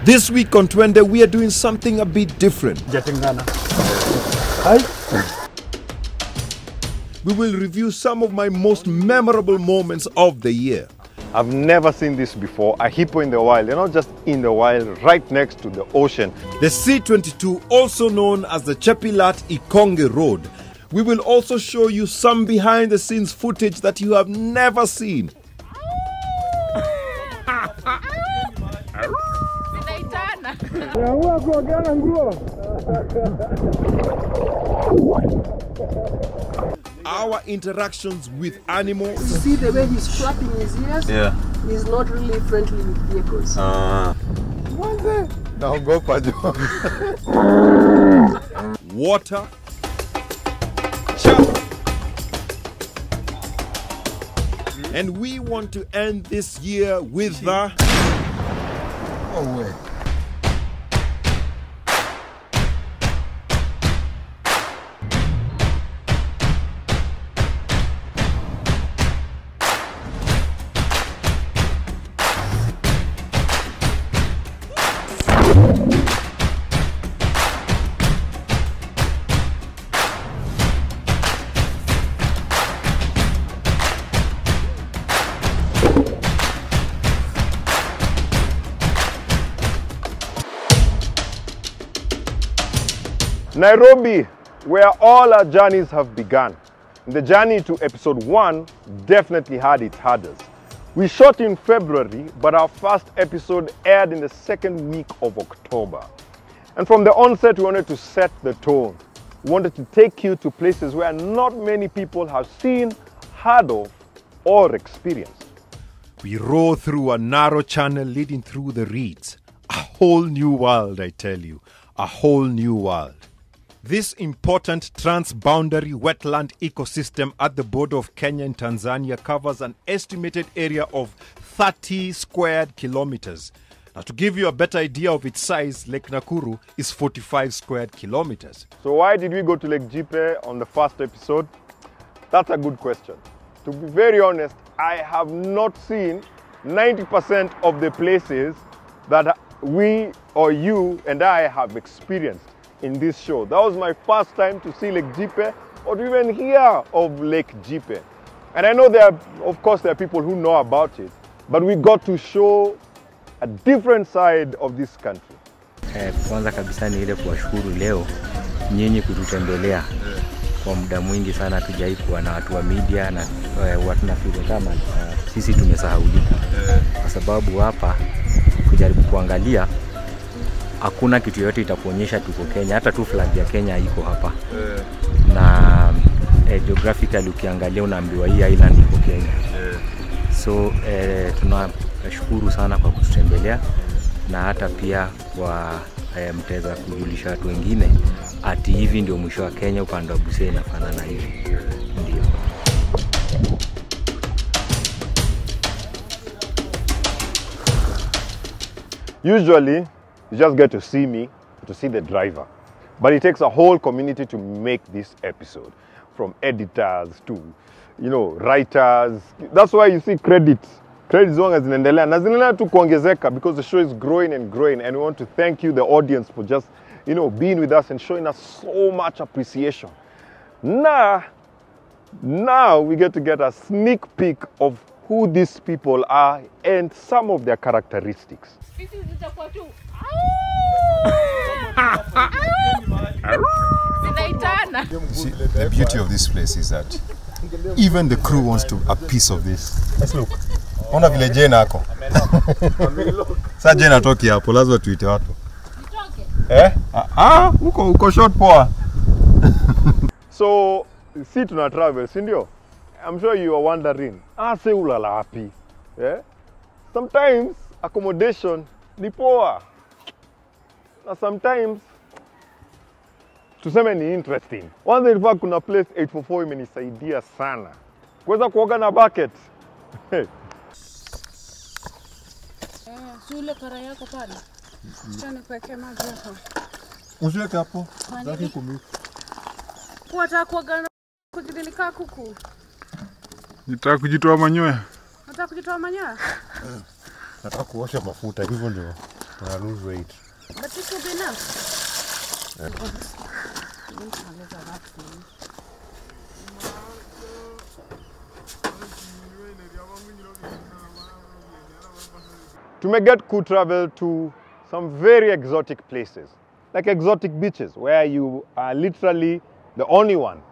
This week on Twende, we are doing something a bit different. We will review some of my most memorable moments of the year. I've never seen this before, a hippo in the wild, not just in the wild, right next to the ocean. The C22, also known as the Chepilat-Ikonge Road. We will also show you some behind-the-scenes footage that you have never seen. Our interactions with animals. See the way he's flapping his ears? Yeah. He's not really friendly with vehicles. Now go, Pajo. Water. Chop. And we want to end this year with the... Oh, wait. Nairobi, where all our journeys have begun. The journey to episode 1 definitely had its hurdles. We shot in February, but our first episode aired in the second week of October. And from the onset, we wanted to set the tone. We wanted to take you to places where not many people have seen, heard of, or experienced. We row through a narrow channel leading through the reeds. A whole new world, I tell you. A whole new world. This important transboundary wetland ecosystem at the border of Kenya and Tanzania covers an estimated area of 30 squared kilometers. Now, to give you a better idea of its size, Lake Nakuru is 45 squared kilometers. So why did we go to Lake Jipe on the first episode? That's a good question. To be very honest, I have not seen 90% of the places that we or you and I have experienced in this show. That was my first time to see Lake Jipe or to even hear of Lake Jipe. And I know of course there are people who know about it, but we got to show a different side of this country. Kwanza kabisa ni ile kuwashukuru leo nyinyi kututembelea. Kwa muda mwingi sana tujai kuwa na watu wa media na watu nafikiri kama sisi tumesahaulika. Kwa sababu hapa kujaribu kuangalia hakuna kitu yote itakuonyesha tuko Kenya, hata tu flag ya Kenya iko hapa. Na geographically ukiangalia unaambiwa hii island iko Kenya. So tunashukuru sana kwa kututembelea na hata pia kwa mtaweza kujulisha watu wengine ati hivi ndio mwisho wa Kenya, upande wa Busia inafanana hivi. Ndio. Usually you just get to see me, to see the driver. But it takes a whole community to make this episode. From editors to, writers. That's why you see credits. Credits zonga zinaendelea. Na zinaendelea tu kuongezeka because the show is growing and growing. And we want to thank you, the audience, for just, being with us and showing us so much appreciation. Now we get to get a sneak peek of who these people are and some of their characteristics. See, the beauty of this place is that even the crew wants to a piece of this. Let's look. Ona vile Jane ako. Sasa Jane atoki hapo, lazima tuite watu. Uko short poa. So, see tuna travel, si ndio? I'm sure you are wondering, se ulala wapi? Sometimes accommodation ni poa. Na sometimes tuseme ni interesting. One day ilikuwa kuna place 844 imenisaidia sana. Kuweza kuoga na bucket. Sule kara yako pale. Chana kuwekea maji hapo. Usiweke hapo. Zaki kumi. Kuwata kuoga na kujidilika kuku. Nitaka kujitoa manyoya. Nataka kujitoa manyoya? Nataka kuosha mafuta hivyo ndio. lose weight. But this will be enough. To make get could travel to some very exotic places, like exotic beaches where you are literally the only one.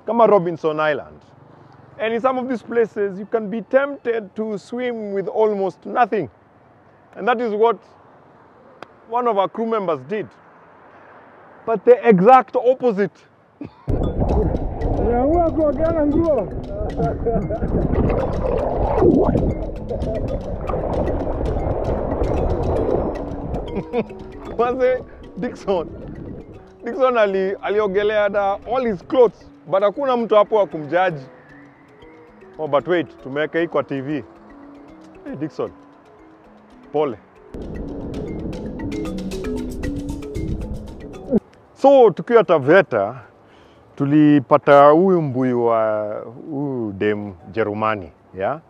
Come on Robinson Island. And in some of these places, you can be tempted to swim with almost nothing. And that is what one of our crew members did. But the exact opposite. Manze, Dixon aliogelea all his clothes, but hakuna mtu hapo wa kumjudge. Oh, but wait, tumeweka hii kwa TV. Hey, Dixon, pole. So, tukiwa Taveta, tulipata huyu mbuyu wa huyu dem Jerumani, yeah?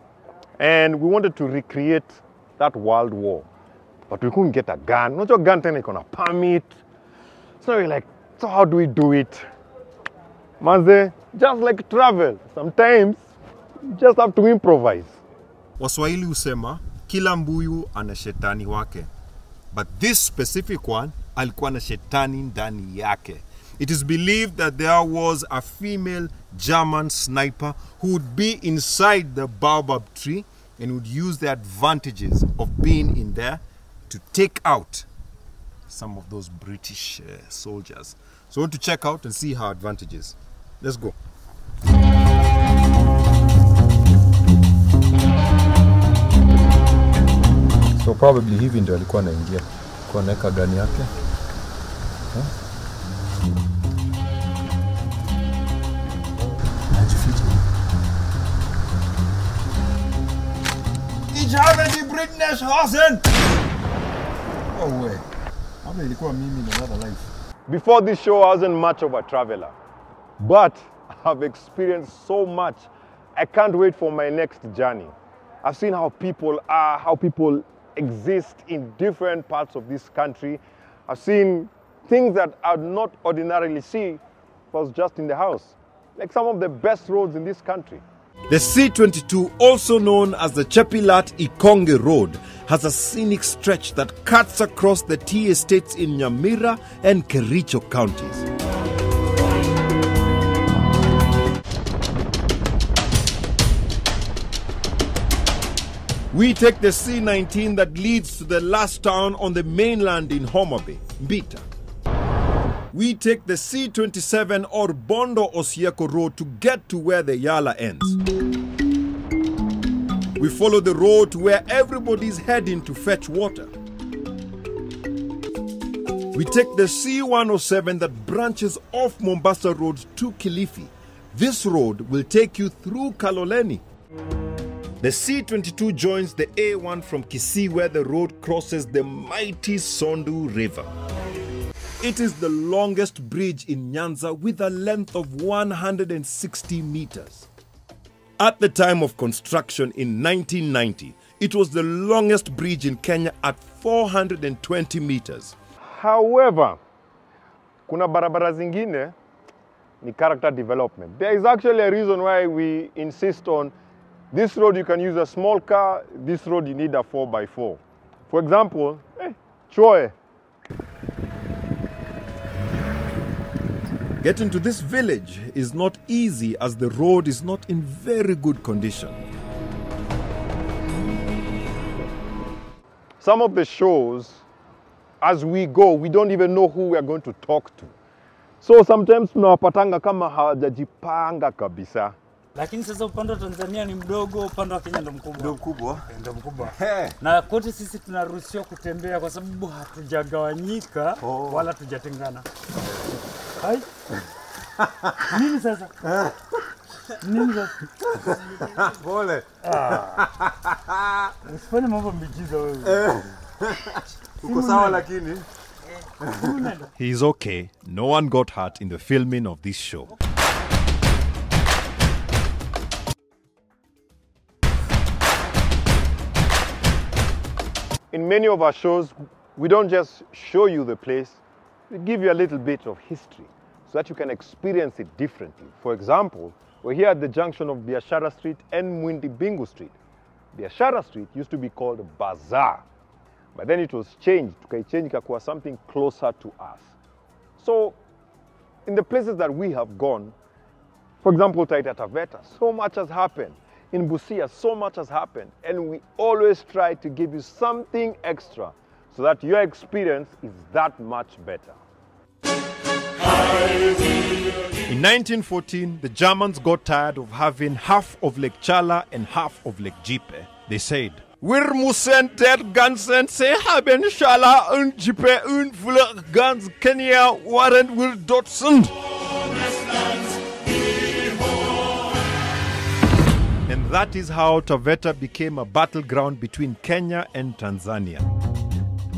And we wanted to recreate that World War. But we couldn't get a gun. Not your gun tena iko na permit. So we're like, so how do we do it? Manze, just like travel. Sometimes you just have to improvise. Waswahili husema kila mbuyu ana shetani wake. But this specific one alikuwa na shetani ndani yake. It is believed that there was a female German sniper who would be inside the baobab tree and would use the advantages of being in there to take out some of those British soldiers. So we want to check out and see her advantages. Let's go. So probably hivi ndio alikuwa anaingia. Kwa naweka gani yake. Najificha. Ich habe die British Hasen. Oh way. Hapo ilikuwa mimi na another life. Before this show, I wasn't much of a traveler. But I've experienced so much. I can't wait for my next journey. I've seen how people are, how people exist in different parts of this country. I've seen things that I'd not ordinarily see if I was just in the house. Like some of the best roads in this country. The C22, also known as the Chepilat-Ikonge Road, has a scenic stretch that cuts across the tea estates in Nyamira and Kericho counties. We take the C19 that leads to the last town on the mainland in Homa Bay, Mbita. We take the C27 or Bondo Osieko Road to get to where the Yala ends. We follow the road to where everybody's heading to fetch water. We take the C107 that branches off Mombasa Road to Kilifi. This road will take you through Kaloleni. The C22 joins the A1 from Kisii where the road crosses the mighty Sondu River. It is the longest bridge in Nyanza with a length of 160 meters. At the time of construction in 1990, it was the longest bridge in Kenya at 420 meters. However, kuna barabara zingine ni character development. There is actually a reason why we insist on this road you can use a small car, this road you need a 4x4. For example, Choi. Getting to this village is not easy as the road is not in very good condition. Some of the shows, as we go, we don't even know who we are going to talk to. So sometimes tunawapatanga kama hawajajipanga kabisa. Lakini sasa upande wa Tanzania ni mdogo, upande wa Kenya ndo mkubwa. Ndio mkubwa. Ndio mkubwa. Na kote sisi tunaruhusiwa kutembea kwa sababu hatujagawanyika wala tujatengana. Hai? Nini sasa? Nini sasa? Pole. Usifanye mambo mijiza wewe. Uko sawa lakini. He's okay. No one got hurt in the filming of this show. In many of our shows, we don't just show you the place, we give you a little bit of history so that you can experience it differently. For example, we're here at the junction of Biashara Street and Mwindi Bingu Street. Biashara Street used to be called Bazaar, but then it was changed, tukaichanged ikakuwa something closer to us. So, in the places that we have gone, for example, Taita Taveta, so much has happened. In Busia, so much has happened. And we always try to give you something extra so that your experience is that much better. In 1914, the Germans got tired of having half of Lake Chala and half of Lake Jipe. They said, "Wir müssen der ganzen See haben, Chala und Jipe und viele ganz Kenya waren wir dort sind." And that is how Taveta became a battleground between Kenya and Tanzania.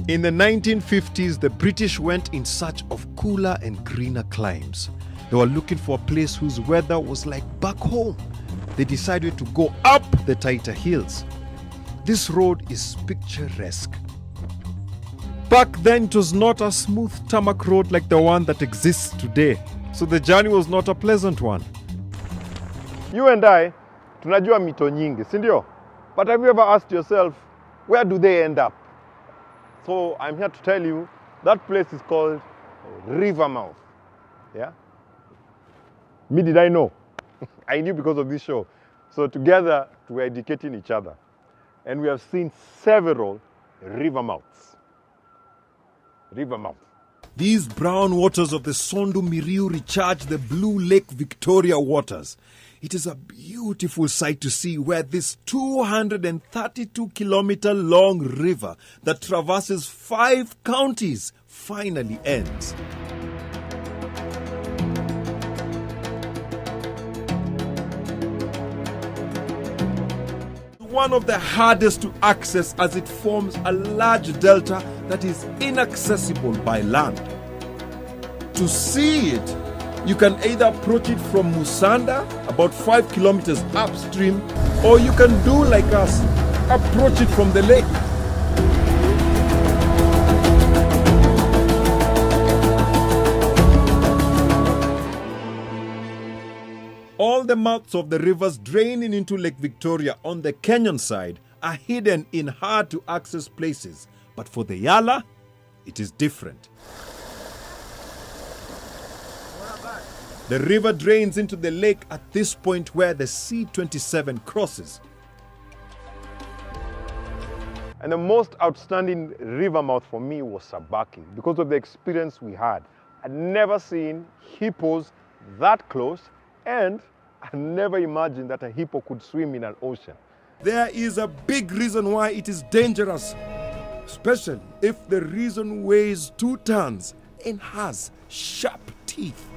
In the 1950s, the British went in search of cooler and greener climes. They were looking for a place whose weather was like back home. They decided to go up the Taita Hills. This road is picturesque. Back then, it was not a smooth tarmac road like the one that exists today. So the journey was not a pleasant one. You and I, tunajua mito nyingi, si ndio? But have you ever asked yourself, where do they end up? So I'm here to tell you, that place is called Rivermouth. Yeah? Me, did I know? I knew because of this show. So together, we're educating each other. And we have seen several rivermouths. Rivermouth. These brown waters of the Sondu Miriu recharge the blue Lake Victoria waters. It is a beautiful sight to see where this 232-kilometer long river that traverses 5 counties finally ends. One of the hardest to access as it forms a large delta that is inaccessible by land. To see it, you can either approach it from Musanda, about 5 kilometers upstream, or you can do like us, approach it from the lake. All the mouths of the rivers draining into Lake Victoria on the Kenyan side are hidden in hard-to-access places. But for the Yala, it is different. The river drains into the lake at this point where the C27 crosses. And the most outstanding river mouth for me was Sabaki because of the experience we had. I'd never seen hippos that close, and I never imagined that a hippo could swim in an ocean. There is a big reason why it is dangerous, especially if the reason weighs 2 tons and has sharp teeth.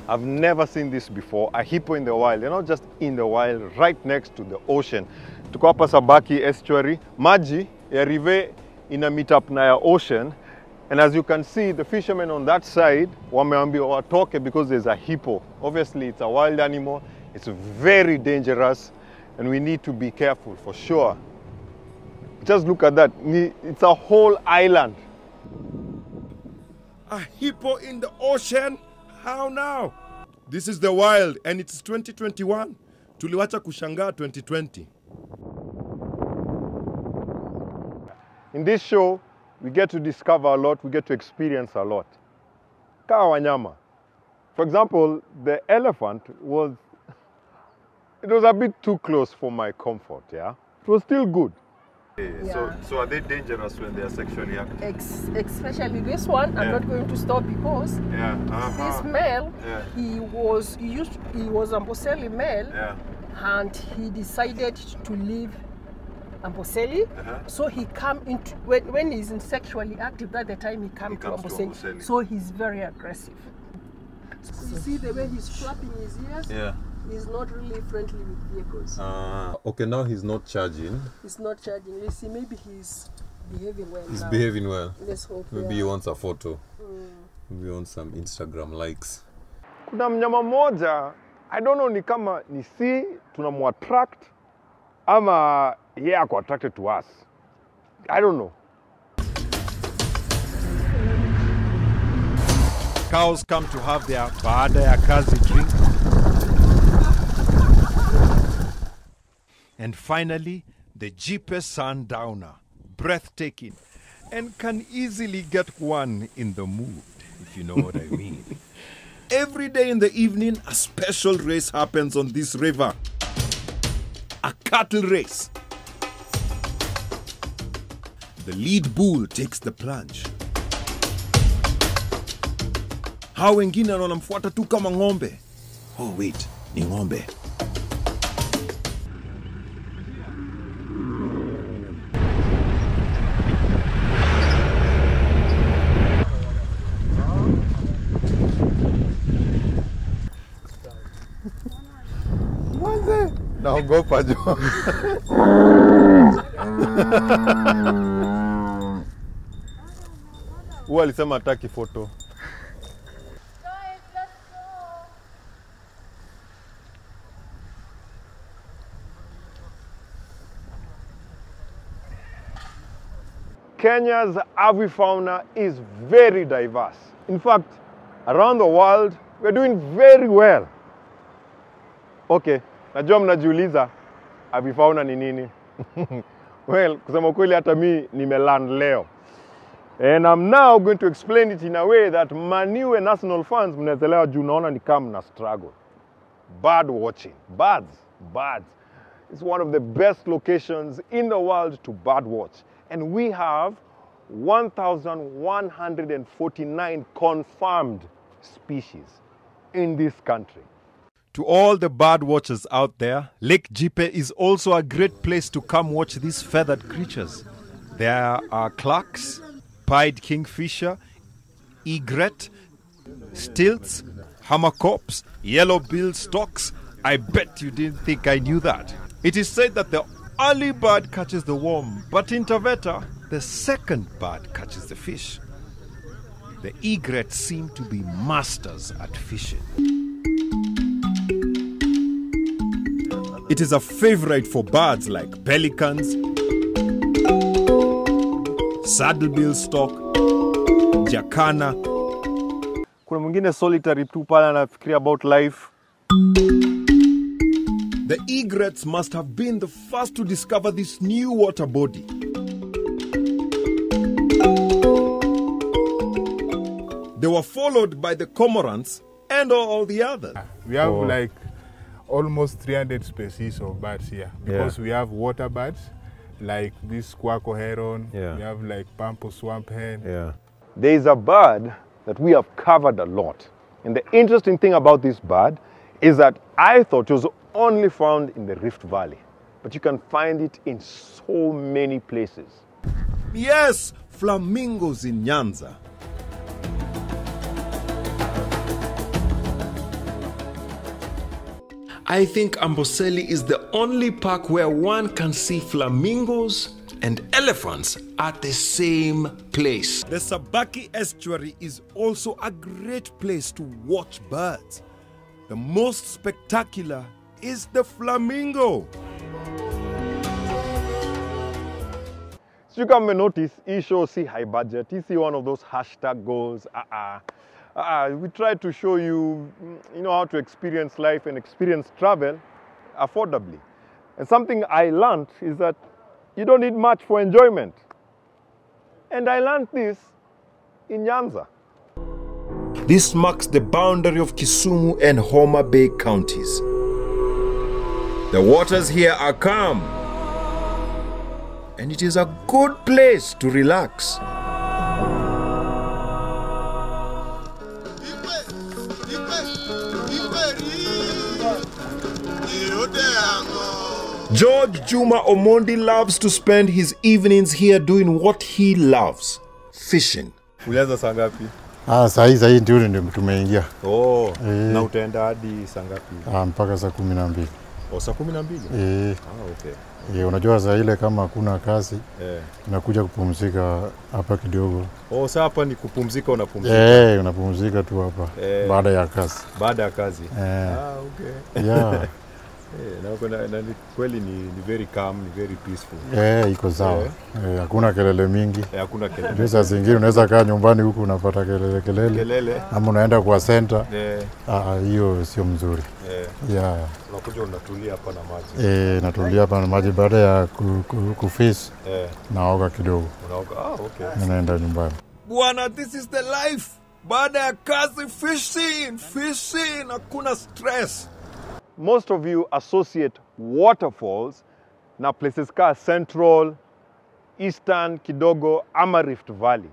I've never seen this before, a hippo in the wild. They're not just in the wild, right next to the ocean. Tuko hapa Sabaki estuary, maji ya river ina meet up na ya ocean. And as you can see, the fishermen on that side, wameambiwa watoke because there's a hippo. Obviously, it's a wild animal. It's very dangerous, and we need to be careful for sure. Just look at that. It's a whole island. A hippo in the ocean? How now? This is the wild, and it's 2021. Tuliwacha kushangaa 2020. In this show, we get to discover a lot, we get to experience a lot. Kaa wanyama. For example, the elephant was a bit too close for my comfort, yeah? It was still good. Yeah. So are they dangerous when they are sexually active? Especially this one, I'm not going to stop because this male, he was Amboseli male, and he decided to leave Amboseli. So he come into when he's in sexually active. That's the time he comes to Amboseli. So he's very aggressive. So you see the way he's flapping his ears. Yeah. He's not really friendly with vehicles. Okay, now he's not charging. He's not charging. You see, maybe he's behaving well. He's now. behaving well. Let's hope. Maybe he wants a photo. Maybe he wants some Instagram likes. Kuna mnyama moja, I don't know ni kama ni si tunamu-attract ama yeye ako attracted to us. I don't know. cows come to have their baada ya kazi drink. And finally, the Jipe Sundowner, breathtaking, and can easily get one in the mood, if you know what I mean. Every day in the evening, a special race happens on this river. A cattle race. The lead bull takes the plunge. Hao wengine wanamfuata tu kama ng'ombe. Oh wait, ni ng'ombe. Naogopa jo. Huwa alisema hataki photo. Kenya's avifauna is very diverse. In fact, around the world, we're doing very well. Okay, najua mnajiuliza avifauna ni nini? Well, kusema kweli hata mi nimelearn leo. And I'm now going to explain it in a way that Maniwe National Funds mnaelewa juu naona ni kama na struggle. Bird watching. Birds. It's one of the best locations in the world to bird watch. And we have 1,149 confirmed species in this country. To all the bird watchers out there, Lake Jipe is also a great place to come watch these feathered creatures. There are clucks, pied kingfisher, egret, stilts, hammerkops, yellow-billed storks. I bet you didn't think I knew that. It is said that the early bird catches the worm, but in Taveta, the second bird catches the fish. The egrets seem to be masters at fishing. It is a favorite for birds like pelicans, saddlebill stork, jacana. Kuna mwingine solitary tu pala anafikiria about life. The egrets must have been the first to discover this new water body. They were followed by the cormorants and all the others. We have like almost 300 species of birds here because we have water birds like this quaco heron, we have like pampo swamp hen. There is a bird that we have covered a lot. And the interesting thing about this bird is that I thought it was only found in the Rift Valley. But you can find it in so many places. Yes, flamingos in Nyanza. I think Amboseli is the only park where one can see flamingos and elephants at the same place. The Sabaki estuary is also a great place to watch birds. The most spectacular is the flamingo. So you can notice, he shows see high budget. You see one of those hashtag goals. We try to show you, how to experience life and experience travel affordably. And something I learned is that you don't need much for enjoyment. And I learned this in Nyanza. This marks the boundary of Kisumu and Homa Bay counties. The waters here are calm, and it is a good place to relax. George Juma Omondi loves to spend his evenings here doing what he loves, fishing. Ulianza saa ngapi? Sahi ndio tumeingia. Na utaenda hadi saa ngapi? Mpaka saa 12. Saa 12? Okay. Unajua saa ile kama hakuna kazi, nakuja kupumzika hapa kidogo. Sasa hapa ni kupumzika, unapumzika? Unapumzika tu hapa baada ya kazi. Baada ya kazi? Okay. Yeah. Na kweli ni very calm, ni very peaceful. Iko sawa. Hakuna kelele mingi. Hakuna kelele. Saa zingine unaweza kaa nyumbani huku unapata kelele. Ama unaenda kwa center. Hiyo sio mzuri. Unakuja unatulia hapa na maji. Natulia hapa na maji baada ya kufish. Naoga kidogo. Unaoga? Okay. Naenda nyumbani. Bwana, this is the life. Baada ya kazi fishing, hakuna stress. Most of you associate waterfalls na places ka Central, Eastern, kidogo, ama Rift Valley.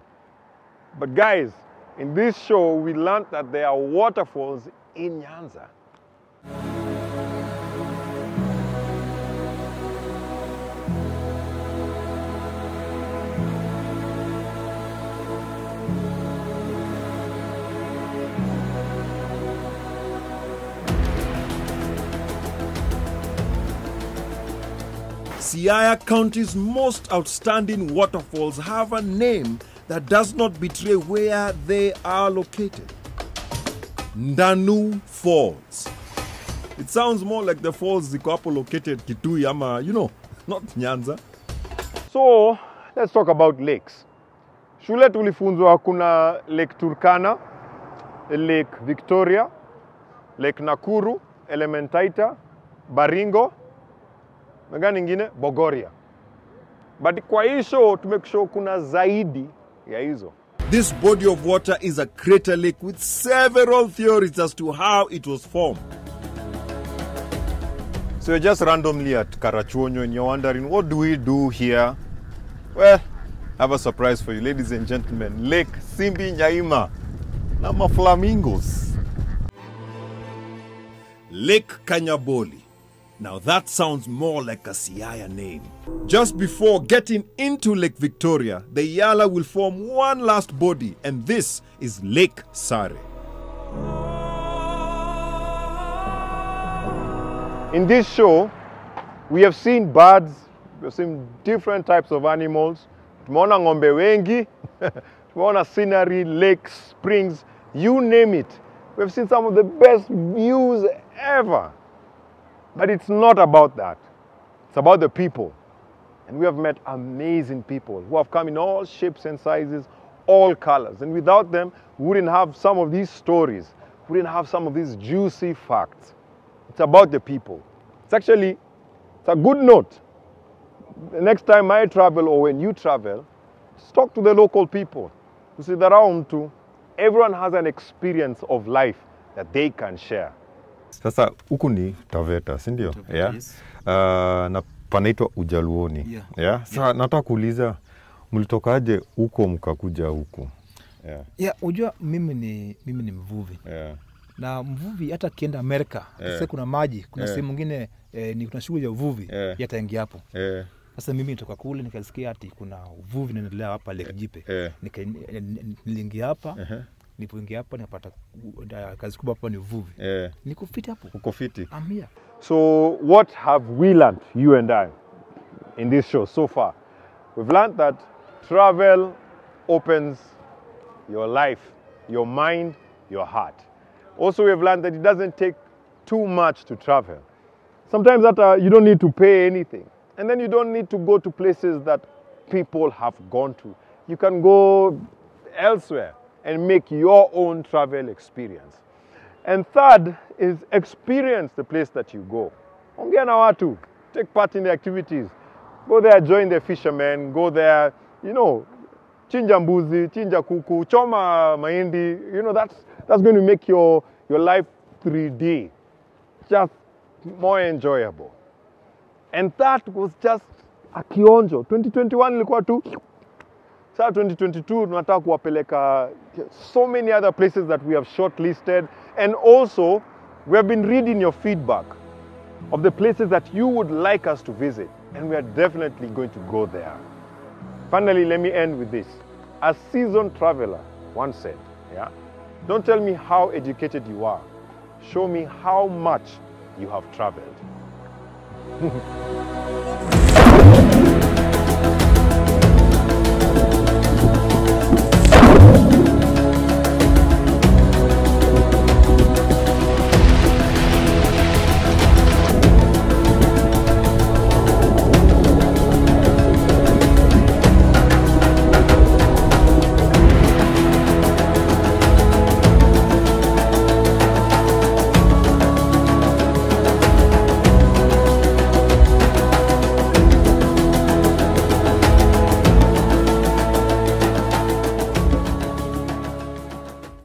But guys, in this show, we learned that there are waterfalls in Nyanza. Siaya County's most outstanding waterfalls have a name that does not betray where they are located. Ndanu Falls. It sounds more like the falls ziko hapo located Kitui ama, not Nyanza. So, let's talk about lakes. Shule tulifunzwa kuna Lake Turkana, Lake Victoria, Lake Nakuru, Elementaita, Baringo, na gani ingine? Bogoria. But kwa hii show tumekishow kuna zaidi ya hizo. This body of water is a crater lake with several theories as to how it was formed. So you're just randomly at Karachuonyo and you're wondering, what do we do here? Well, I have a surprise for you, ladies and gentlemen. Lake Simbi Nyaima, Nama Flamingos. Lake Kanyaboli. Now that sounds more like a Siaya name. Just before getting into Lake Victoria, the Yala will form one last body, and this is Lake Sare. In this show, we have seen birds, we have seen different types of animals. Tumeona ng'ombe wengi, tumeona scenery, lakes, springs, you name it. We have seen some of the best views ever. But it's not about that. It's about the people. And we have met amazing people who have come in all shapes and sizes, all colors. And without them, we wouldn't have some of these stories. We wouldn't have some of these juicy facts. It's about the people. It's a good note. The next time I travel or when you travel, just talk to the local people. You see, around too, everyone has an experience of life that they can share. Sasa huku ni Taveta, si ndio? Yes. Na panaitwa Ujaluoni. Sasa nataka kuuliza mlitokaje huko mkakuja huku? Unajua mimi ni mvuvi. Na mvuvi hata kienda Amerika, sasa kuna maji, kuna sehemu nyingine ni kuna shughuli ya uvuvi, yataingia hapo. Sasa mimi nitoka kule nikasikia ati kuna uvuvi unaendelea hapa Lake Jipe. Niliingia hapa. Nipoingia hapa napata kazi kubwa hapa ni uvuvi. Niko fit hapo. Uko fiti? I'm here. So what have we learned, you and I, in this show so far? We've learned that travel opens your life, your mind, your heart. Also, we've learned that it doesn't take too much to travel. Sometimes you don't need to pay anything. And then you don't need to go to places that people have gone to. You can go elsewhere and make your own travel experience. And third is experience the place that you go. Ongea na watu, take part in the activities. Go there, join the fishermen, go there, chinja mbuzi, chinja kuku, choma mahindi, that's going to make your life 3D just more enjoyable. And that was just a kionjo. 2021 ilikuwa tu. Saa 2022 tunataka kuwapeleka so many other places that we have shortlisted, and also we have been reading your feedback of the places that you would like us to visit, and we are definitely going to go there. Finally, let me end with this. A seasoned traveler once said, don't tell me how educated you are. Show me how much you have traveled.